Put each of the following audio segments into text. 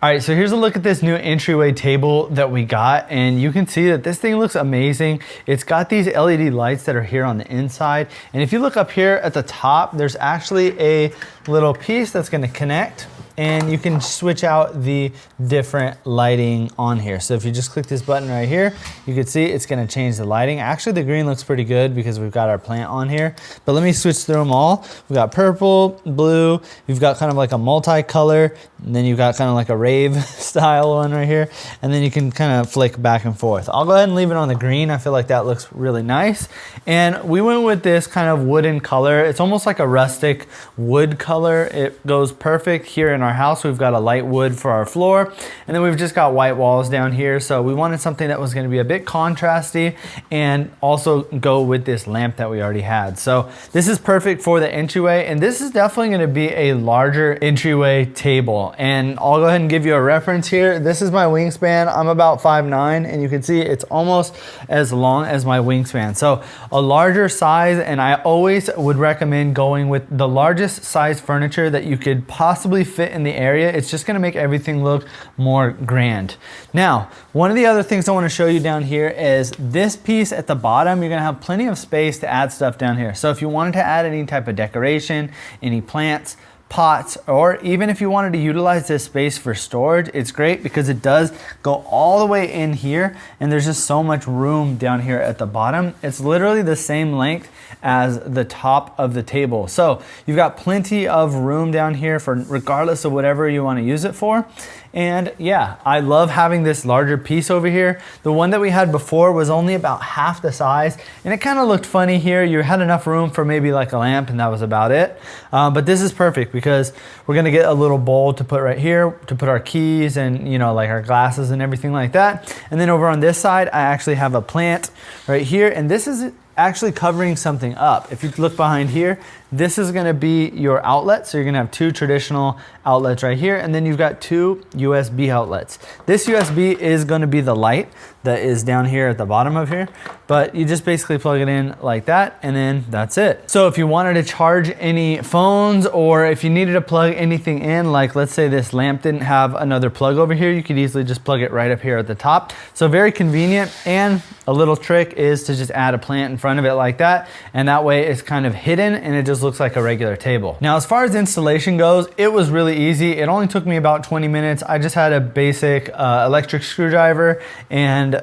All right, so here's a look at this new entryway table that we got, and you can see that this thing looks amazing. It's got these LED lights that are here on the inside, and if you look up here at the top, there's actually a little piece that's gonna connect, and you can switch out the different lighting on here. So if you just click this button right here, you can see it's gonna change the lighting. Actually, the green looks pretty good because we've got our plant on here, but let me switch through them all. We've got purple, blue, you've got kind of like a multicolor, and then you've got kind of like a rave style one right here, and then you can kind of flick back and forth. I'll go ahead and leave it on the green. I feel like that looks really nice. And we went with this kind of wooden color. It's almost like a rustic wood color. It goes perfect here in our house. We've got a light wood for our floor, and then we've just got white walls down here. So we wanted something that was going to be a bit contrasty and also go with this lamp that we already had. So this is perfect for the entryway, and this is definitely going to be a larger entryway table. And I'll go ahead and give you a reference here. This is my wingspan. I'm about 5'9", and you can see it's almost as long as my wingspan. So a larger size, and I always would recommend going with the largest size furniture that you could possibly fit in the area. It's just gonna make everything look more grand. Now, one of the other things I wanna show you down here is this piece at the bottom. You're gonna have plenty of space to add stuff down here. So if you wanted to add any type of decoration, any plants, pots, or even if you wanted to utilize this space for storage, it's great because it does go all the way in here, and there's just so much room down here at the bottom. It's literally the same length as the top of the table. So you've got plenty of room down here for regardless of whatever you want to use it for. And yeah, I love having this larger piece over here. The one that we had before was only about half the size, and it kind of looked funny here. You had enough room for maybe like a lamp, and that was about it. But this is perfect because we're gonna get a little bowl to put right here to put our keys and, you know, like our glasses and everything like that. And then over on this side, I actually have a plant right here, and this is actually covering something up. If you look behind here, this is gonna be your outlet. So you're gonna have two traditional outlets right here, and then you've got two USB outlets. This USB is gonna be the light that is down here at the bottom of here, but you just basically plug it in like that, and then that's it. So if you wanted to charge any phones, or if you needed to plug anything in, like let's say this lamp didn't have another plug over here, you could easily just plug it right up here at the top. So very convenient, and a little trick is to just add a plant in front of it like that, and that way it's kind of hidden and it just looks like a regular table. Now, as far as installation goes, it was really easy. It only took me about 20 minutes. I just had a basic electric screwdriver, and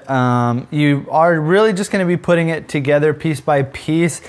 you are really just gonna be putting it together piece by piece.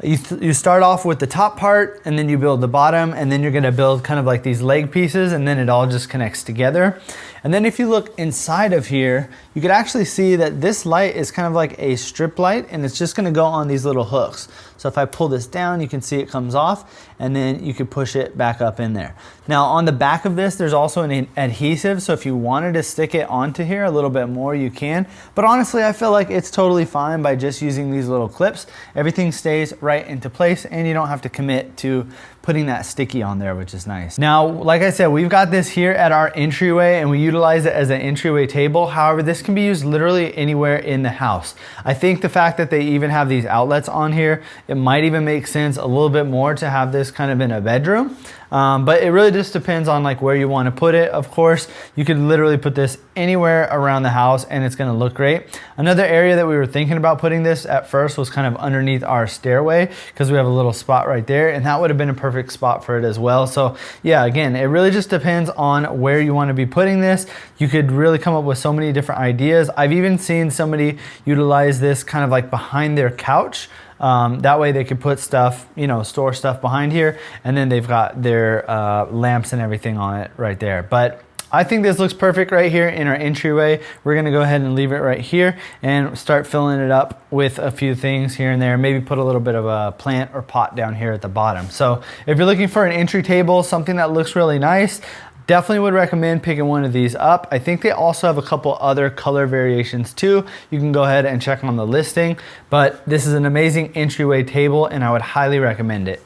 You start off with the top part, and then you build the bottom, and then you're gonna build kind of like these leg pieces, and then it all just connects together. And then if you look inside of here, you could actually see that this light is kind of like a strip light, and it's just gonna go on these little hooks. So if I pull this down, you can see it comes off, and then you could push it back up in there. Now on the back of this, there's also an adhesive, so if you wanted to stick it onto here a little bit more, you can. But honestly, I feel like it's totally fine by just using these little clips. Everything stays right into place, and you don't have to commit to putting that sticky on there, which is nice. Now, like I said, we've got this here at our entryway, and we utilize it as an entryway table. However, this can be used literally anywhere in the house. I think the fact that they even have these outlets on here, it might even make sense a little bit more to have this kind of in a bedroom. But it really just depends on like where you want to put it. Of course, you could literally put this anywhere around the house and it's going to look great. Another area that we were thinking about putting this at first was kind of underneath our stairway, because we have a little spot right there, and that would have been a perfect spot for it as well. So yeah, again, it really just depends on where you want to be putting this. You could really come up with so many different ideas. I've even seen somebody utilize this kind of like behind their couch. That way they could put stuff, you know, store stuff behind here, and then they've got their lamps and everything on it right there. But I think this looks perfect right here in our entryway. We're gonna go ahead and leave it right here and start filling it up with a few things here and there. Maybe put a little bit of a plant or pot down here at the bottom. So if you're looking for an entry table, something that looks really nice, definitely would recommend picking one of these up. I think they also have a couple other color variations too. You can go ahead and check on the listing, but this is an amazing entryway table, and I would highly recommend it.